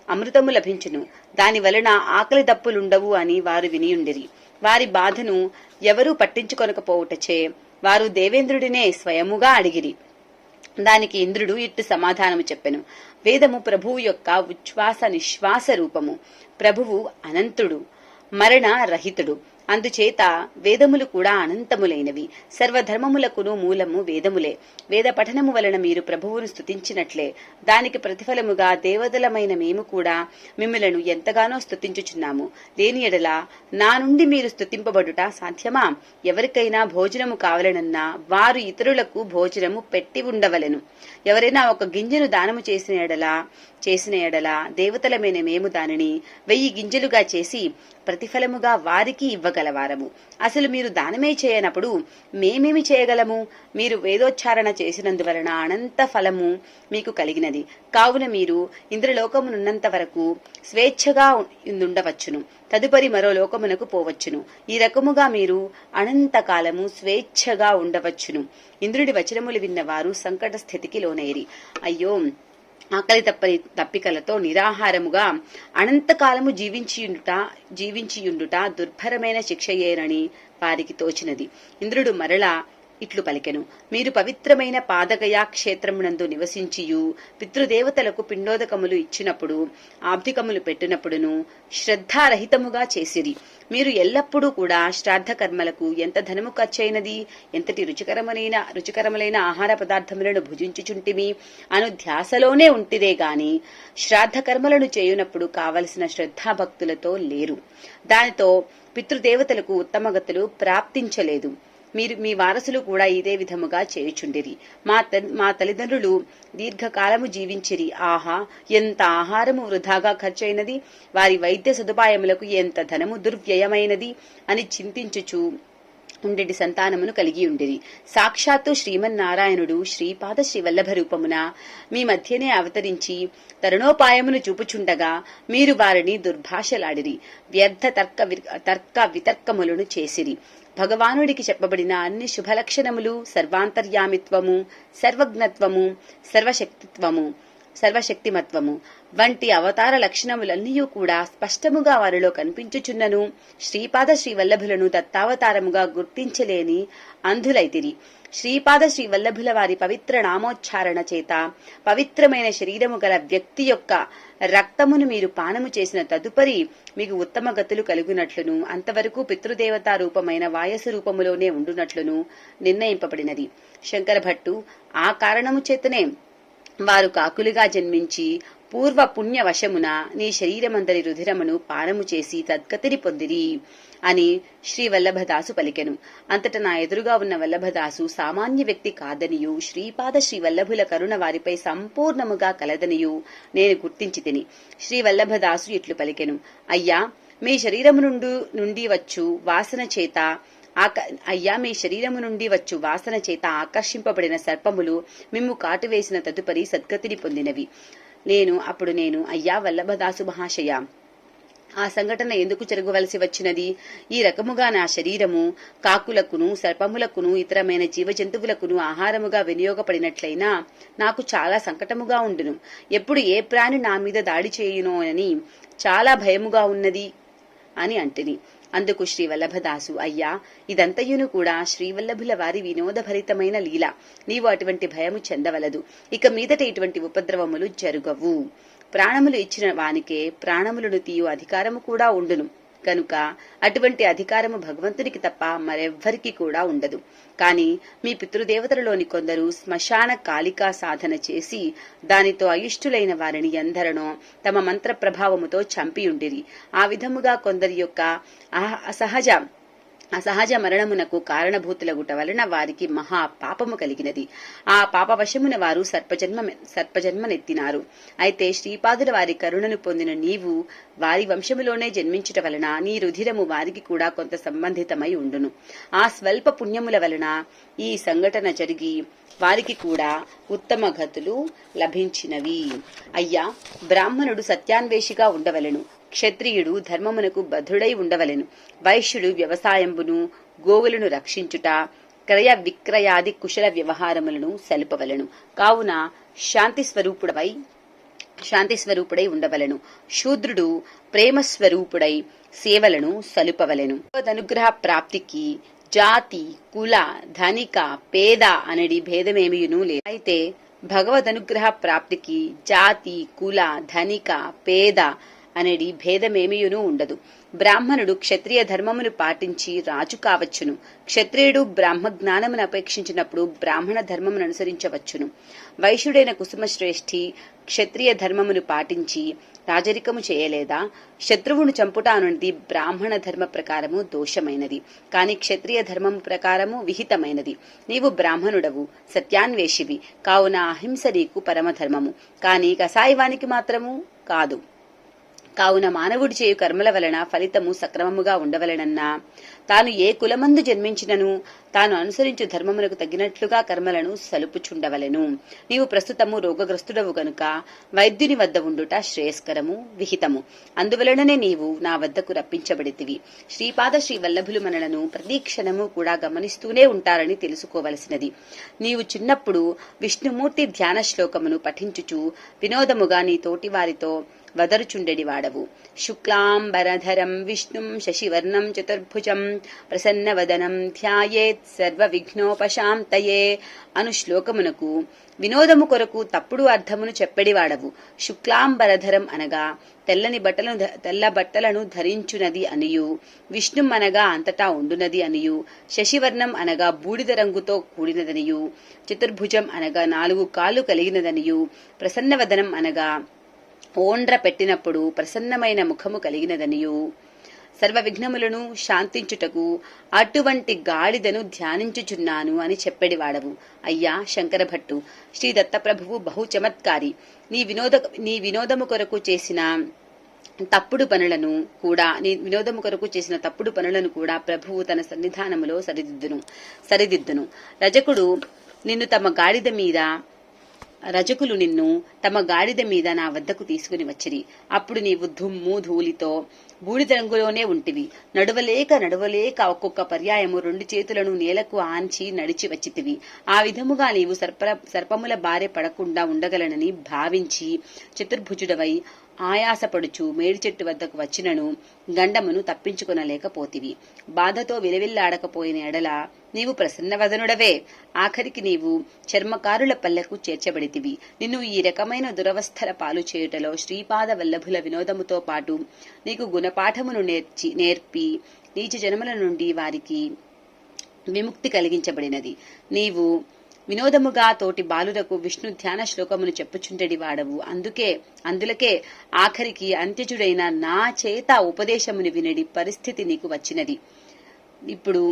అమృతము లభించును, దాని వలన ఆకలి దప్పులుండవు అని వారు వినియుండిరి. వారి బాధను ఎవరూ పట్టించుకొనకపోవుటచే వారు దేవేంద్రుడినే స్వయముగా అడిగిరి. దానికి ఇంద్రుడు ఇట్టు సమాధానము చెప్పెను. వేదము ప్రభువు యొక్క ఉచ్ఛ్వాస నిశ్వాస రూపము. ప్రభువు అనంతుడు, మరణ రహితుడు. అందుచేత వేదములు కూడా అనంతములైనవి. సర్వధర్మములకును మూలము వేదములే. వేద పఠనము వలన మీరు ప్రభువును స్తుతించినట్లే దానికి ప్రతిఫలముగా దేవతలమైన మేము కూడా మిమ్ములను ఎంతగానో స్తుతించుచున్నాము. లేని ఎడల నా నుండి మీరు స్తుతింపబడుట సాధ్యమా? ఎవరికైనా భోజనము కావాలనన్నా వారు ఇతరులకు భోజనము పెట్టి ఉండవలెను. ఎవరైనా ఒక గింజను దానము చేసిన ఎడల దేవతలమైన మేము దానిని 1000 గింజలుగా చేసి ప్రతిఫలముగా వారికి ఇవ్వగలవారము. అసలు మీరు దానమే చేయనప్పుడు మేమేమి చేయగలము? మీరు వేదోచ్చారణ చేసినందువలన అనంత ఫలము మీకు కలిగినది. కావున మీరు ఇంద్రలోకమునున్నంత వరకు స్వేచ్ఛగా ఉండవచ్చును, తదుపరి మరో లోకమునకు పోవచ్చును. ఈ రకముగా మీరు అనంతకాలము స్వేచ్ఛగా ఉండవచ్చును. ఇంద్రుడి వచనములు విన్నవారు సంకట స్థితికి లోనైరి. అయ్యో, ఆకలి తప్పికలతో నిరాహారముగా అనంతకాలము జీవించియుండుట దుర్భరమైన శిక్షయేనని వారికి తోచినది. ఇంద్రుడు మరలా ఇట్లు పలికెను. మీరు పవిత్రమైన పాదగయా క్షేత్రమునందు నివసించియు పితృదేవతలకు పిండోదకములు ఇచ్చినప్పుడు, ఆబ్దికములు పెట్టినప్పుడును శ్రద్ధారహితముగా చేసిరి. మీరు ఎల్లప్పుడూ కూడా శ్రాద్ధ కర్మలకు ఎంత ధనము ఖర్చైనది, ఎంతటి రుచికరములైన ఆహార పదార్థములను భుజించుచుంటిమి అను ధ్యాసలోనే ఉంటిరే గాని శ్రాద్ధ కర్మలను చేయునప్పుడు కావలసిన శ్రద్ధాభక్తులతో లేరు. దానితో పితృదేవతలకు ఉత్తమగతులు ప్రాప్తించలేదు. మీరు మీ వారసులు కూడా ఇదే విధముగా చేయుచుండిరి. మా తల్లిదండ్రులు దీర్ఘకాలము జీవించిరి. ఆహా, ఎంత ఆహారము వృధాగా ఖర్చయినది, వారి వైద్య సదుపాయములకు ఎంత ధనము దుర్వ్యయమైనది అని చింతించుచు ఉండేటి సంతానమును కలిగి ఉండిరి. సాక్షాత్తు శ్రీమన్నారాయణుడు శ్రీపాద శ్రీవల్లభ రూపమున మీ మధ్యనే అవతరించి తరుణోపాయమును చూపుచుండగా మీరు వారిని దుర్భాషలాడిరి. వ్యర్థ తర్క వితర్కములను చేసిరి. భగవానుడికి చెప్పబడిన అన్ని శుభలక్షణములు, సర్వాంతర్యామిత్వము, సర్వజ్ఞత్వము, సర్వశక్తిమత్వము వంటి అవతార లక్షణములన్నీ కూడా స్పష్టముగా వారిలో కనిపించుచున్నను శ్రీపాద శ్రీవల్లభులను దత్తావతారముగా గుర్తించలేని అంధులైతిరి. శ్రీపాద శ్రీవల్లభుల వారి పవిత్ర నామోచ్చారణ చేత పవిత్రమైన శరీరము గల వ్యక్తి యొక్క రక్తమును మీరు పానము చేసిన తదుపరి మీకు ఉత్తమ గతులు కలుగునట్లును, అంతవరకు పితృదేవతా రూపమైన వాయసు రూపములోనే ఉండునట్లును నిర్ణయింపబడినది. శంకర భట్టు ఆ కారణము చేతనే వారు కాకులుగా జన్మించి పూర్వ పుణ్య వశమున నీ శరీరమందరి రుధిరమును పానము చేసి తద్గతిని పొందిరి అని శ్రీ వల్లభదాసు పలికెను. అంతట నా ఎదురుగా ఉన్న వల్లభదాసు సామాన్య వ్యక్తి కాదనియు శ్రీపాద శ్రీ వల్లభుల కరుణ వారిపై సంపూర్ణముగా కలదనియు నేను గుర్తించి తిని. శ్రీ వల్లభదాసు ఇట్లు పలికెను. అయ్యా, మీ శరీరము నుండి వచ్చు వాసన చేత ఆకర్షింపబడిన సర్పములు మిమ్ము కాటువేసిన తదుపరి సద్గతిని పొందినవి. అప్పుడు నేను అయ్యా వల్లభదాసు మహాశయ, ఆ సంఘటన ఎందుకు జరగవలసి వచ్చినది? ఈ రకముగా నా శరీరము కాకులకును సర్పములకును ఇతరమైన జీవజంతువులకును ఆహారముగా వినియోగపడినట్లయినా నాకు చాలా సంకటముగా ఉండును. ఎప్పుడు ఏ ప్రాణి నా మీద దాడి చేయునో అని చాలా భయముగా ఉన్నది అని అంటిని. అందుకు శ్రీ వల్లభదాసు, అయ్యా, ఇదంతయును కూడా శ్రీవల్లభుల వారి వినోదభరితమైన లీల. నీవు అటువంటి భయము చెందవలదు. ఇక మీదట ఇటువంటి ఉపద్రవములు జరుగవు. ప్రాణములు ఇచ్చిన వానికే ప్రాణములను తీయు అధికారము కూడా ఉండును కనుక అటువంటి అధికారము భగవంతునికి తప్ప మరెవ్వరికి కూడా ఉండదు. కాని మీ పితృదేవతలలోని కొందరు శ్మశాన కాళికా సాధన చేసి దానితో అయిష్టులైన వారిని ఎందరనో తమ మంత్ర ప్రభావముతో చంపియుండిరి. ఆ విధముగా కొందరి యొక్క అసహజ మరణమునకు కారణభూతులగుట వలన వారికి మహా పాపము కలిగినది. ఆ పాపవశమున వారు సర్పజన్మనెత్తినారు. అయితే శ్రీపాదుల వారి కరుణను పొందిన నీవు వారి వంశములోనే జన్మించుట వలన నీ రుధిరము వారికి కూడా కొంత సంబంధితమై ఉండును. ఆ స్వల్ప పుణ్యముల వలన ఈ సంఘటన జరిగి వారికి కూడా ఉత్తమ గతులు లభించినవి. అయ్యా, బ్రాహ్మణుడు సత్యాన్వేషిగా ఉండవలెను, క్షత్రియుడు ధర్మమునకు బద్ధుడై ఉండవలెను, వైశ్యుడు వ్యవసాయంబును గోవులను రక్షించుట క్రయ విక్రయాది కుశల వ్యవహారములను సెలుపవలెను. కావున శాంతి స్వరూపుడై ఉండవలెను. శూద్రుడు ప్రేమస్వరూపుడై సేవలను సలుపవలెను. అనుగ్రహ ప్రాప్తికి జాతి, కుల, ధనిక, పేద అనడి భేదమేమియును లేదు. అయితే భగవదనుగ్రహ ప్రాప్తికి జాతి, కుల, ధనిక, పేద అనేది భేదమేమియునూ ఉండదు. బ్రాహ్మణుడు క్షత్రియ ధర్మమును పాటించి రాజు కావచ్చును. క్షత్రియుడు బ్రాహ్మ జ్ఞానమును అపేక్షించినప్పుడు బ్రాహ్మణ ధర్మమును అనుసరించవచ్చును. వైశ్యుడైన కుసుమశ్రేష్ఠి క్షత్రియ ధర్మమును పాటించి రాజరికము చేయలేదా? శత్రువును చంపుట అనున్నది బ్రాహ్మణ ధర్మ ప్రకారము దోషమైనది, కాని క్షత్రియ ధర్మము ప్రకారము విహితమైనది. నీవు బ్రాహ్మణుడవు, సత్యాన్వేషివి, కావున అహింస నీకు పరమధర్మము, కాని కసాయివానికి మాత్రము కాదు. కావున మానవుడి చేయు కర్మల వలన ఫలితము సక్రమముగా ఉండవలెనన్నా, తాను ఏ కులమందు జన్మించినను తాను అనుసరించు ధర్మమునకు తగినట్లుగా కర్మలను సలుపుచుండవలెను. నీవు ప్రస్తుతము రోగగ్రస్తుడవు గనుక వైద్యుని వద్ద ఉండుట శ్రేయస్కరము, విహితము. అందువలననే నీవు నా వద్దకు రప్పించబడితివి. శ్రీపాద శ్రీ వల్లభులు మనలను ప్రతి క్షణము కూడా గమనిస్తూనే ఉంటారని తెలుసుకోవలసినది. నీవు చిన్నప్పుడు విష్ణుమూర్తి ధ్యాన శ్లోకమును పఠించుచు వినోదముగా నీ తోటి వారితో వదరుచుండెడివాడవు. శుక్లాంబరధరం విష్ణుం శశివర్ణం చతుర్భుజం ప్రసన్నవదనం ధ్యాయేత్ సర్వ విఘ్నోపశాంతయే అను శ్లోకమునకు వినోదము కొరకు తప్పుడు అర్థమును చెప్పెడివాడవు. శుక్లాంబరధరం అనగా తెల్ల బట్టలను ధరించునది అనియు, విష్ణుం అనగా అంతటా ఉండునది అనియు, శశివర్ణం అనగా బూడిద రంగుతో కూడినదనియు, చతుర్భుజం అనగా 4 కాళ్ళు కలిగినదనియు, ప్రసన్నవదనం అనగా ఓండ్ర పెట్టినప్పుడు ప్రసన్నమైన ముఖము కలిగినదనియు, సర్వ విఘ్నములను శాంతించుటకు అటువంటి గాడిదను ధ్యానించుచున్నాను అని చెప్పెడివాడవు. అయ్యా శంకర భట్టు, శ్రీ దత్తప్రభువు బహు చమత్కారి. నీ వినోదము కొరకు చేసిన తప్పుడు పనులను కూడా ప్రభువు తన సన్నిధానములో సరిదిద్దును. రజకులు నిన్ను తమ గాడిద మీద నా వద్దకు తీసుకుని వచ్చిరి. అప్పుడు నీవు దుమ్ము ధూళితో బూడిద రంగులోనే ఉంటివి. నడవలేక ఒక్కొక్క పర్యాయము 2 చేతులను నేలకు ఆంచి నడిచి వచ్చితివి. ఆ విధముగా నీవు సర్పముల బారె పడకుండా ఉండగలనని భావించి చతుర్భుజుడవై ఆయాసపడుచు మేడి చెట్టు వద్దకు వచ్చినను గండమును తప్పించుకొనలేకపోతివి. బాధతో విలవిల్లాడకపోయిన ఎడల నీవు ప్రసన్నవదనుడవే. ఆఖరికి నీవు చర్మకారుల పల్లెకు చేర్చబడితివి. నిన్ను ఈ రకమైన దురవస్థల పాలు చేయుటలో శ్రీపాద వల్లభుల వినోదముతో పాటు నీకు గుణపాఠమును నేర్పి నీచ జన్మల నుండి వారికి విముక్తి కలిగించబడినది. నీవు వినోదముగా తోటి బాలురకు విష్ణు ధ్యాన శ్లోకమును చెప్పుచుండెడి వాడవు. అందులకే ఆఖరికి అంత్యజుడైన నా చేత ఉపదేశమును వినడి పరిస్థితి నీకు వచ్చినది. ఇప్పుడు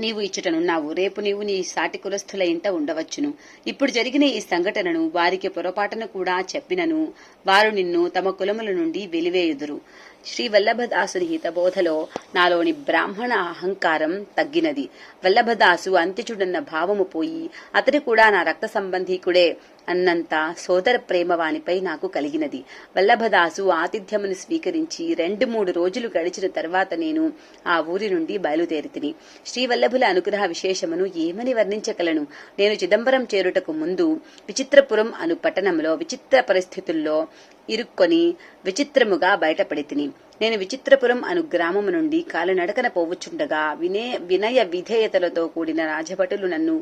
నీవు ఇచ్చటనున్నావు, రేపు నీవు నీ సాటి కులస్థుల ఇంట ఉండవచ్చును. ఇప్పుడు జరిగిన ఈ సంఘటనను వారికి పొరపాటును కూడా చెప్పినను వారు నిన్ను తమ కులముల నుండి వెలివేయుదురు. శ్రీ వల్లభదాసుని హితబోధలో నాలోని బ్రాహ్మణ అహంకారం తగ్గినది. వల్లభదాసు అంత్యచుడన్న భావము పోయి అతడి కూడా నా రక్త సంబంధీకుడే అన్నంత సోదర ప్రేమ వానిపై నాకు కలిగినది. వల్లభదాసు ఆతిథ్యమును స్వీకరించి 2-3 రోజులు గడిచిన తర్వాత నేను ఆ ఊరి నుండి బయలుదేరితిని. శ్రీవల్లభుల అనుగ్రహ విశేషమును ఏమని వర్ణించగలను? నేను చిదంబరం చేరుటకు ముందు విచిత్రపురం అను పట్టణంలో విచిత్ర పరిస్థితుల్లో ఇరుక్కొని విచిత్రముగా బయటపడితిని. నేను విచిత్రపురం అను గ్రామము నుండి కాలినడకన పోవుచుండగా వినయ విధేయతలతో కూడిన రాజభటులు నన్ను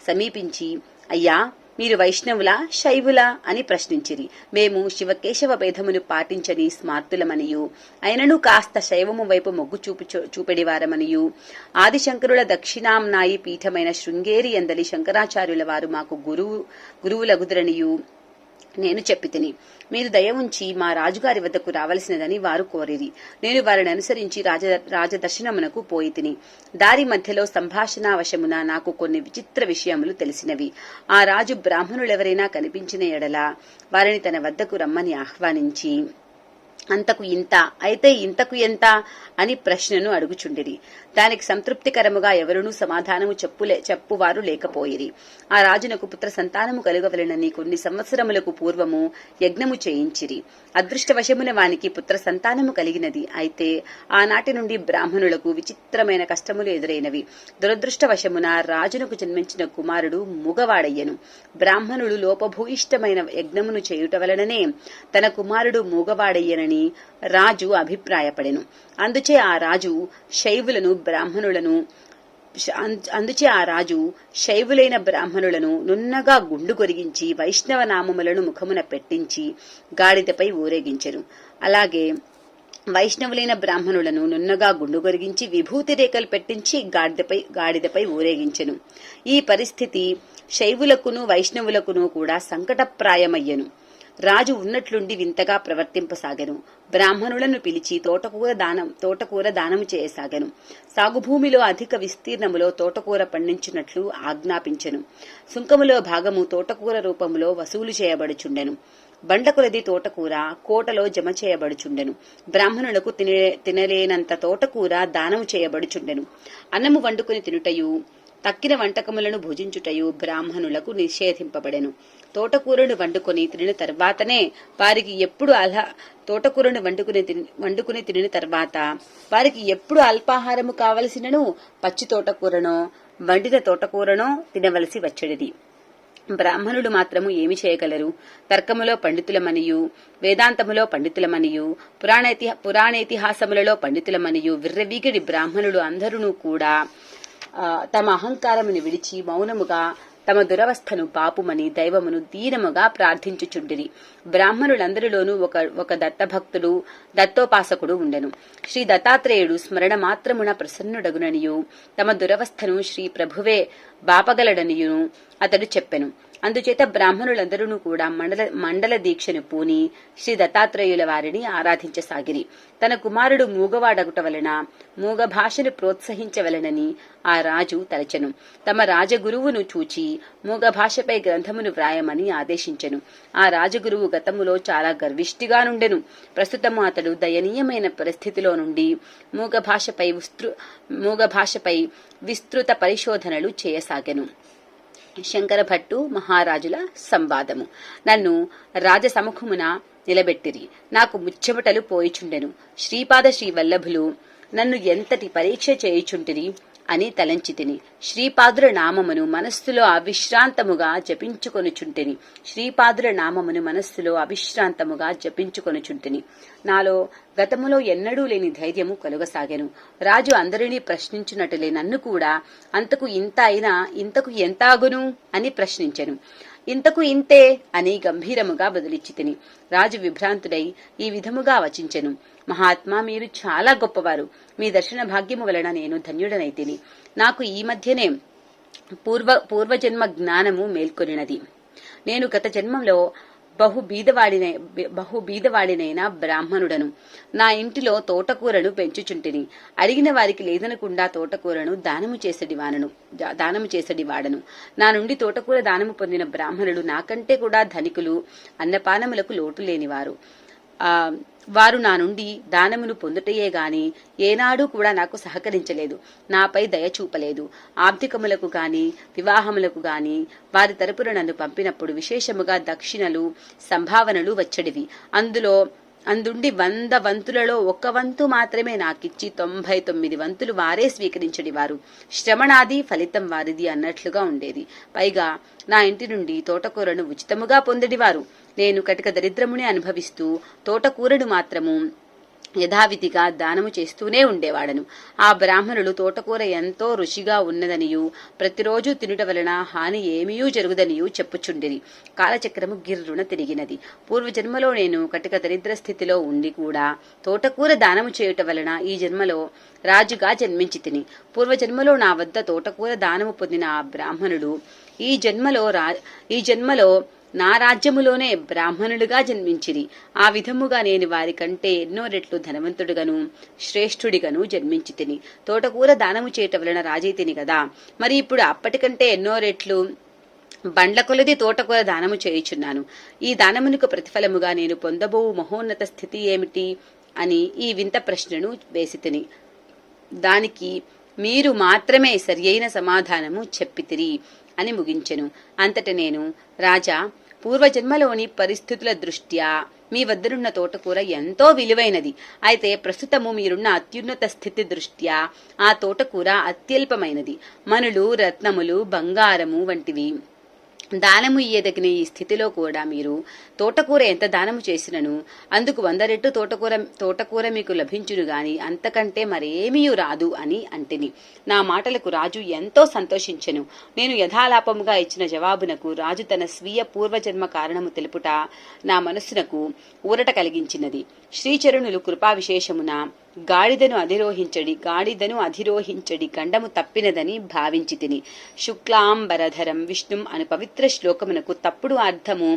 సమీపించి, అయ్యా, మీరు వైష్ణవుల శైవుల అని ప్రశ్నించిరి. మేము శివకేశవ భేదమును పాటించని స్మార్తులమనియు అయినను కాస్త శైవము వైపు మొగ్గు చూపెడివారమనియు ఆదిశంకరుల దక్షిణాంనాయి పీఠమైన శృంగేరి ఎందలి శంకరాచార్యుల వారు మాకు గురువులగుదురనియు నేను చెప్పి తిని. మీరు దయ ఉంచి మా రాజుగారి వద్దకు రావలసినదని వారు కోరిరి. నేను వారిని అనుసరించి రాజదర్శనమునకు పోయి తిని. దారి మధ్యలో సంభాషణావశమున నాకు కొన్ని విచిత్ర విషయములు తెలిసినవి. ఆ రాజు బ్రాహ్మణులెవరైనా కనిపించిన ఎడల వారిని తన వద్దకు రమ్మని ఆహ్వానించి అంతకు ఇంత అయితే ఇంతకు ఎంత అని ప్రశ్నను అడుగుచుండిరి. దానికి సంతృప్తికరముగా ఎవరునూ సమాధానము చెప్పువారు లేకపోయిరి. ఆ రాజునకు పుత్ర సంతానము కలుగవలెనని కొన్ని సంవత్సరములకు పూర్వము యజ్ఞము చేయించిరి. అదృష్టవశమున వానికి పుత్ర సంతానము కలిగినది. అయితే ఆనాటి నుండి బ్రాహ్మణులకు విచిత్రమైన కష్టములు ఎదురైనవి. దురదృష్టవశమున రాజునకు జన్మించిన కుమారుడు మూగవాడయ్యను. బ్రాహ్మణుడు లోపభూయిష్టమైన యజ్ఞమును చేయుట వలననే తన కుమారుడు మూగవాడయ్యనని రాజు అభిప్రాయపడెను. అందుచే ఆ రాజు శైవులైన బ్రాహ్మణులను నున్నగా గుండు కొరిగించి వైష్ణవ నామములను ముఖమున పెట్టించి గాడిదపై ఊరేగించెను. అలాగే వైష్ణవులైన బ్రాహ్మణులను నున్నగా గుండు కొరిగించి విభూతి రేఖలు పెట్టించి గాడిదపై ఊరేగించెను. ఈ పరిస్థితి శైవులకును వైష్ణవులకును కూడా సంకటప్రాయమయ్యను. రాజు ఉన్నట్లుండి వింతగా ప్రవర్తింపసాగెను. బ్రాహ్మణులను పిలిచి తోటకూర దానము చేయసాగెను. సాగుభూమిలో అధిక విస్తీర్ణములో తోటకూర పండించినట్లు ఆజ్ఞాపించెను. సుంకములో భాగము తోటకూర రూపములో వసూలు చేయబడుచుండెను. బండ్లకొలది తోటకూర కోటలో జమ చేయబడుచుండెను. బ్రాహ్మణులకు తినలేనంత తోటకూర దానము చేయబడుచుండెను. అన్నము వండుకుని తినుటయు తక్కిన వంటకములను భుజించుటయు బ్రాహ్మణులకు నిషేధింపబడెను. తోటకూరను వండుకొని తినిన తర్వాతనే వారికి వండుకుని తినిన తర్వాత వారికి ఎప్పుడు అల్పాహారము కావలసినను పచ్చి తోటకూరనో వండిన తోటకూరనో తినవలసి వచ్చేది. బ్రాహ్మణుడు మాత్రము ఏమి చేయగలరు? తర్కములో పండితులమనియు వేదాంతములో పండితులమనియు పురాణేతిహాసములలో పండితులమనియు విర్రవీగిడి బ్రాహ్మణుడు అందరూ కూడా తమ అహంకారమును విడిచి మౌనముగా తమ దురవస్థను పాపుమని దైవమును దీనముగా ప్రార్థించుచుండిరి. బ్రాహ్మణులందరిలోనూ ఒక దత్తభక్తుడు దత్తోపాసకుడు ఉండెను. శ్రీ దత్తాత్రేయుడు స్మరణ మాత్రమున ప్రసన్నుడగుననియు తమ దురవస్థను శ్రీ ప్రభువే బాపగలడనియు అతడు చెప్పెను. అందుచేత బ్రాహ్మణులందరూ కూడా మండల దీక్షను పూని శ్రీ దత్తాత్రేయుల వారిని ఆరాధించసాగిరి. తన కుమారుడు మూగవాడగుట వలన మూగ భాషను ప్రోత్సహించవలనని ఆ రాజు తలచెను. తమ రాజగురువును చూచి మూగ భాషపై గ్రంథమును వ్రాయమని ఆదేశించెను. ఆ రాజగురువు గతములో చాలా గర్విష్ఠిగా నుండెను. ప్రస్తుతము అతడు దయనీయమైన పరిస్థితిలో నుండి మూగ భాషపై విస్తృత పరిశోధనలు చేయసాగెను. శంకర భట్టు మహారాజుల సంవాదము. నన్ను రాజసముఖమున నిలబెట్టిరి. నాకు ముచ్చెమటలు పోయిచుండెను. శ్రీపాద శ్రీవల్లభులు నన్ను ఎంతటి పరీక్ష చేయుచుంటిరి అని తలంచితిని. శ్రీపాదుల నామమును మనస్సులో అవిశ్రాంతముగా జపించుకొనుచుంటిని. నాలో గతములో ఎన్నడూ లేని ధైర్యము కలుగసాగెను. రాజు అందరినీ ప్రశ్నించున్నట్లే నన్ను కూడా అంతకు ఇంత అయినా ఇంతకు ఎంత అగును అని ప్రశ్నించెను. ఇంతకు ఇంతే అని గంభీరముగా బదులిచ్చితిని. రాజు విభ్రాంతుడై ఈ విధముగా వచించెను. మహాత్మా, మీరు చాలా గొప్పవారు. మీ దర్శన భాగ్యము వలన నేను ధన్యుడనైతిని. నాకు ఈ మధ్యనే పూర్వజన్మ జ్ఞానము మేల్కొనినది. నేను గత జన్మంలో బహుబీదవాడినైన బ్రాహ్మణుడను. నా ఇంటిలో తోటకూరను పెంచుచుంటిని. అడిగిన వారికి లేదనకుండా తోటకూరను దానము చేసడివాడను. నా నుండి తోటకూర దానము పొందిన బ్రాహ్మణులు నాకంటే కూడా ధనికులు, అన్నపానములకు లోటు లేనివారు. వారు నా నుండి దానమును పొందుటయే గాని ఏనాడూ కూడా నాకు సహకరించలేదు, నాపై దయ చూపలేదు. ఆర్థికములకు గాని వివాహములకు గాని వారి తరపున నన్ను పంపినప్పుడు విశేషముగా దక్షిణలు సంభావనలు వచ్చడివి. అందుండి 100 వంతులలో 1 వంతు మాత్రమే నాకిచ్చి 99 వంతులు వారే స్వీకరించడివారు. శ్రమణాది ఫలితం వారిది అన్నట్లుగా ఉండేది. పైగా నా ఇంటి నుండి తోటకూరను ఉచితముగా పొందడివారు. నేను కటిక దరిద్రమునే అనుభవిస్తూ తోటకూరను మాత్రము యథావిధిగా దానము చేస్తూనే ఉండేవాడను. ఆ బ్రాహ్మణుడు తోటకూర ఎంతో రుచిగా ఉన్నదనియు ప్రతిరోజు తినుట వలన హాని ఏమీయూ జరుగుదనియు చెప్పుచుండిరి. కాలచక్రము గిర్రున తిరిగినది. పూర్వజన్మలో నేను కటిక దరిద్ర స్థితిలో ఉండి కూడా తోటకూర దానము చేయుట వలన ఈ జన్మలో రాజుగా జన్మించి తిని. పూర్వజన్మలో నా వద్ద తోటకూర దానము పొందిన ఆ బ్రాహ్మణుడు ఈ జన్మలో నా రాజ్యములోనే బ్రాహ్మణుడిగా జన్మించిరి. ఆ విధముగా నేను వారి కంటే ఎన్నో రెట్లు ధనవంతుడిగను శ్రేష్ఠుడిగను జన్మించి తిని. తోటకూర దానము చేయటం వలన రాజైతిని కదా, మరి ఇప్పుడు అప్పటికంటే ఎన్నో రెట్లు బండ్ల కొలది తోటకూర దానము చేయుచున్నాను. ఈ దానమునకు ప్రతిఫలముగా నేను పొందబో మహోన్నత స్థితి ఏమిటి అని ఈ వింత ప్రశ్నను వేసి తిని. దానికి మీరు మాత్రమే సరియైన సమాధానము చెప్పితిరి అని ముగించెను. అంతట నేను, రాజా, పూర్వజన్మలోని పరిస్థితుల దృష్ట్యా మీ వద్దనున్న తోటకూర ఎంతో విలువైనది. అయితే ప్రస్తుతము మీరున్న అత్యున్నత స్థితి దృష్ట్యా ఆ తోటకూర అత్యల్పమైనది. మనులు, రత్నములు, బంగారము వంటివి దానము ఇయ్యదగిన ఈ స్థితిలో కూడా మీరు తోటకూర ఎంత దానము చేసినను అందుకు 100 రెట్టు తోటకూర మీకు లభించును గాని అంతకంటే మరేమీ రాదు అని అంటిని. నా మాటలకు రాజు ఎంతో సంతోషించెను. నేను యథాలాపముగా ఇచ్చిన జవాబునకు రాజు తన స్వీయ పూర్వజన్మ కారణము తెలుపుట నా మనస్సునకు ఊరట కలిగించినది. శ్రీచరణులు కృపా విశేషమున గాడిదను అధిరోహించడి గండము తప్పినదని భావించి తిని. శుక్లాంబరధరం విష్ణుం అను పవిత్ర శ్లోకమునకు తప్పుడు అర్థము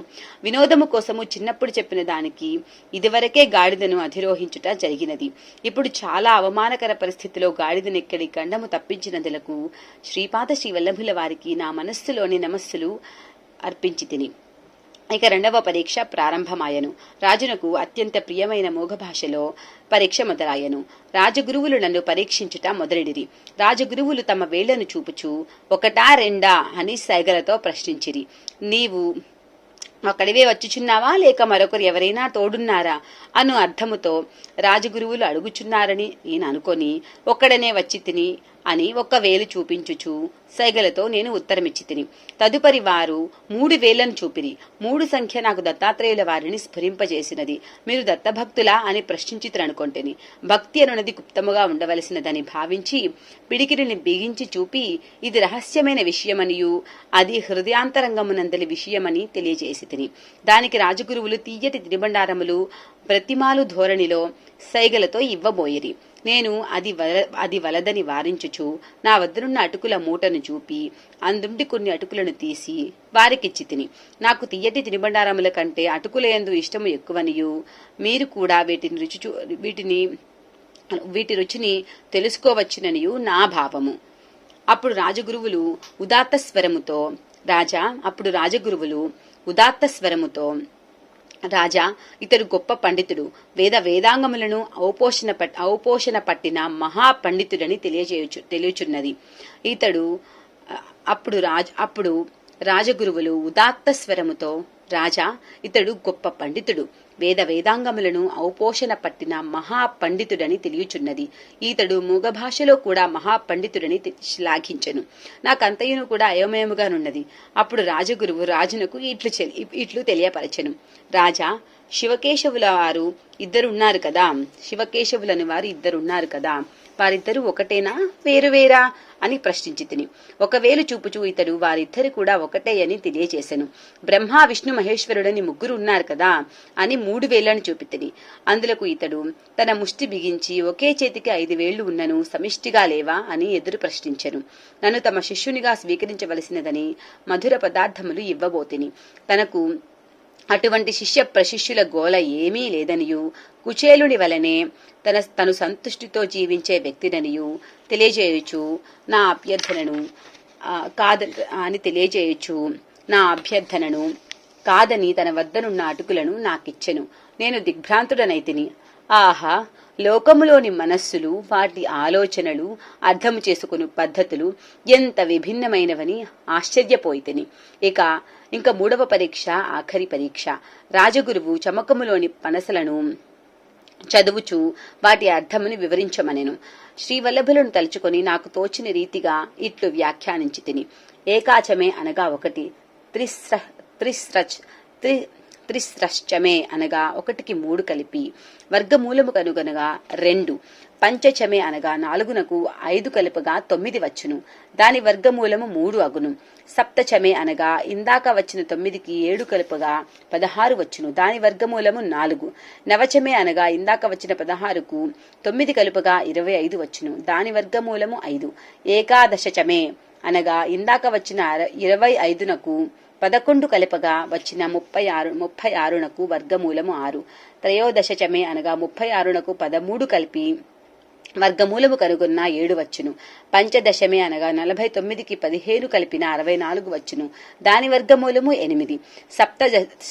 వినోదము కోసము చిన్నప్పుడు చెప్పిన దానికి ఇదివరకే గాడిదను అధిరోహించుట జరిగినది. ఇప్పుడు చాలా అవమానకర పరిస్థితిలో గాడిదనెక్కడి గండము తప్పించినందులకు శ్రీపాద శ్రీ వల్లభుల వారికి నా మనస్సులోని నమస్సులు అర్పించి తిని. ఇక 2వ పరీక్ష ప్రారంభమాయను. రాజునకు అత్యంత ప్రియమైన మోగ భాషలో పరీక్ష మొదలాయను. రాజగురువులు నన్ను పరీక్షించుట మొదలెడిరి. రాజగురువులు తమ వేళ్లను చూపుచూ 1, 2 అని సైగలతో ప్రశ్నించిరి. నీవు అక్కడివే వచ్చుచున్నావా లేక మరొకరు ఎవరైనా తోడున్నారా అను అర్థముతో రాజగురువులు అడుగుచున్నారని నేను అనుకొని ఒక్కడనే వచ్చి తిని అని 1 వేలు చూపించుచు సైగలతో నేను ఉత్తరమిచ్చి తిని. తదుపరి వారు 3 వేలను చూపిరి. 3 సంఖ్య నాకు దత్తాత్రేయుల వారిని స్ఫురింపజేసినది. మీరు దత్తభక్తులా అని ప్రశ్నించితరనుకొంటిని. భక్తి అనున్నది గుప్తముగా ఉండవలసినదని భావించి పిడికిలిని బిగించి చూపి ఇది రహస్యమైన విషయమనియు అది హృదయాంతరంగమునందలి విషయమని తెలియజేసి తిని. దానికి రాజగురువులు తీయటి తినుబండారములు ప్రతిమాలు ధోరణిలో సైగలతో ఇవ్వబోయిరి. నేను అది వలదని వారించుచు నా వద్దనున్న అటుకుల మూటను చూపి అందుండి కొన్ని అటుకులను తీసి వారికిచ్చి తిని. నాకు తీయటి తినుబండారముల కంటే అటుకులయందు ఇష్టము ఎక్కువనియు మీరు కూడా వీటి రుచిని తెలుసుకోవచ్చుననియు నా భావము. అప్పుడు రాజగురువులు ఉదాత్త స్వరముతో రాజా, ఇతడు గొప్ప పండితుడు, వేదాంగములను ఔపోషణ పట్టిన మహాపండితుడని తెలియచున్నది. అప్పుడు రాజగురువులు ఉదాత్త స్వరముతో, రాజా, ఇతడు గొప్ప పండితుడు, వేదాంగములను ఔపోషణ పట్టిన మహాపండితుడని తెలియచున్నది. ఈతడు మూగ భాషలో కూడా మహాపండితుడని శ్లాఘించెను. నాకంతయును కూడా అయోమయముగానున్నది. అప్పుడు రాజగురువు రాజునకు ఇట్లు తెలియపరచెను. రాజా, శివకేశవులని వారు ఇద్దరున్నారు కదా, వారిద్దరూ ఒకటేనా వేరువేరా అని ప్రశ్నించి తిని. 1 వేలు చూపుచూ ఇతడు వారిద్దరు కూడా ఒకటే అని తెలియజేశాను. బ్రహ్మ విష్ణు మహేశ్వరుడని 3 ఉన్నారు కదా అని 3 వేలను చూపితిని. అందులకు ఇతడు తన ముష్టి బిగించి ఒకే చేతికి 5 వేళ్లు ఉన్నను సమిష్టిగా లేవా అని ఎదురు ప్రశ్నించెను. నన్ను తమ శిష్యునిగా స్వీకరించవలసినదని మధుర పదార్థములు ఇవ్వబోతిని. తనకు అటువంటి శిష్య ప్రశిష్యుల గోల ఏమీ లేదనియు కుచేలుని వలనే తను సంతుష్టితో జీవించే వ్యక్తిననియు తెలియజేయచ్చు నా అభ్యర్థనను కాదని తన వద్దనున్న అటుకులను నాకిచ్చెను. నేను దిగ్భ్రాంతుడనైతిని. ఆహా, లోకములోని మనస్సులు, వాటి ఆలోచనలు, అర్థము చేసుకుని పద్ధతులు ఎంత విభిన్నమైనవని ఆశ్చర్యపోయితిని. ఇంకా 3వ పరీక్ష, ఆఖరి పరీక్ష. రాజగురువు చమకములోని పనసలను చదువుచూ వాటి అర్థమును వివరించమనెను. శ్రీవల్లభులను తలుచుకొని నాకు తోచిన రీతిగా ఇట్లు వ్యాఖ్యానించి తిని. ఏకాచమే అనగా 1, త్రిస్రశ్చమే అనగా 1కి 3 కలిపి వర్గమూలము కనుగొనగా 2. పంచచమే అనగా 4నకు 5 కలుపగా 9 వచ్చును, దాని వర్గమూలము 3 అగును. సప్తచమే అనగా ఇందాక వచ్చిన 9కి 7 కలుపగా 16 వచ్చును, దాని వర్గమూలము 4. నవచమే అనగా ఇందాక వచ్చిన 16కు 9 కలుపగా 25 వచ్చును, దాని వర్గమూలము 5. ఏకాదశచమే అనగా ఇందాక వచ్చిన 25నకు 11 కలుపగా వచ్చిన 36నకు వర్గమూలము 6. త్రయోదశచమే అనగా 36నకు 13 కలిపి వర్గమూలము కనుగొన్న 7 వచ్చును. పంచదశమే అనగా 49కి 15 కలిపిన 64 వచ్చును, దాని వర్గమూలము 8.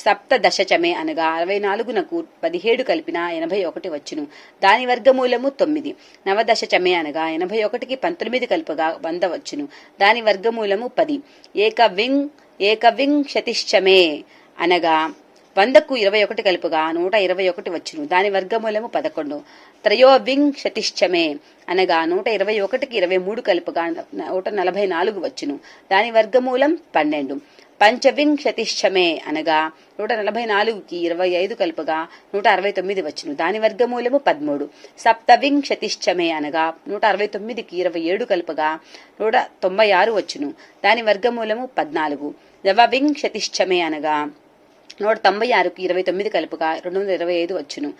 సప్తదశచమే అనగా 64నకు 17 కలిపిన 81 వచ్చును, దాని వర్గమూలము 9. నవదశచమే అనగా 81కి 19 కలుపగా 100 వచ్చును, దాని వర్గమూలము 10. ఏకవింశతిశ్చమే అనగా 100కు 21 కలుపుగా 121 వచ్చును, దాని వర్గమూలము 11. త్రయోవింశతిశ్చమే అనగా 121కి 23 కలుపుగా 144 వచ్చును, దాని వర్గమూలం 12. పంచవింశతిశ్చమే అనగా 144కి 25 కలుపుగా 169 వచ్చును, దాని వర్గమూలము 13. సప్తవింశతిశ్చమే అనగా 169కి 27 కలుపుగా 196 వచ్చును, దాని వర్గమూలము 14. నవవింశతిశ్చమే అనగా 196కి 29 కలుపుగా 225 వచ్చును,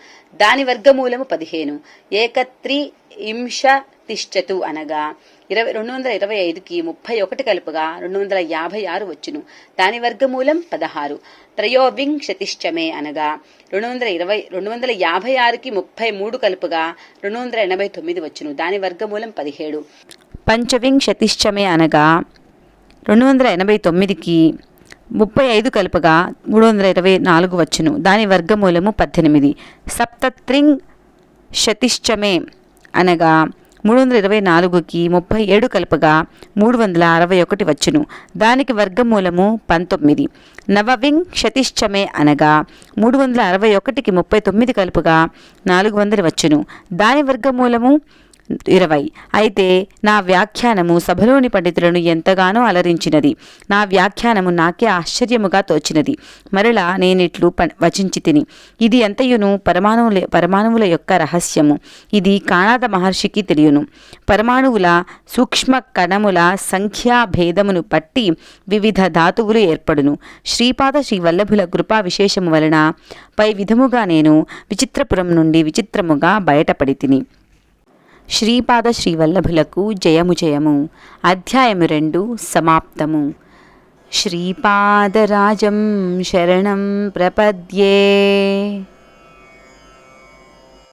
దాని వర్గమూలము 15. ఏకత్రివింశతిశ్చతు అనగా 225కి 31 కలుపుగా 256 వచ్చును, దాని వర్గమూలం 16. త్రయోవింశతిశ్చమే అనగా 256కి 33 కలుపుగా 289 వచ్చును, దాని వర్గమూలం 17. పంచవింశతిశ్చమే అనగా 289కి 35 కలుపగా 324 వచ్చును, దాని వర్గమూలము 18. సప్తత్రింశతిశ్చమే అనగా 324కి 37 కలుపగా 361 వచ్చును, దానికి వర్గమూలము 19. నవవింశతిశ్చమే అనగా 361కి 39 కలుపగా 400 వచ్చును, దాని వర్గమూలము 20. అయితే నా వ్యాఖ్యానము సభలోని పండితులను ఎంతగానో అలరించినది. నా వ్యాఖ్యానము నాకే ఆశ్చర్యముగా తోచినది. మరలా నేనిట్లు వచించి తిని, ఇది ఎంతయును పరమాణువుల యొక్క రహస్యము. ఇది కాణాద మహర్షికి తెలియను. పరమాణువుల సూక్ష్మ కణముల సంఖ్యాభేదమును బట్టి వివిధ ధాతువులు ఏర్పడును. శ్రీపాద శ్రీవల్లభుల కృపా విశేషము వలన పై విధముగా నేను విచిత్రపురం నుండి విచిత్రముగా బయటపడి తిని. శ్రీపాద శ్రీవల్లభులకు జయము జయము. అధ్యాయము 2 సమాప్తము. శ్రీపాదరాజం శరణం ప్రపద్యే.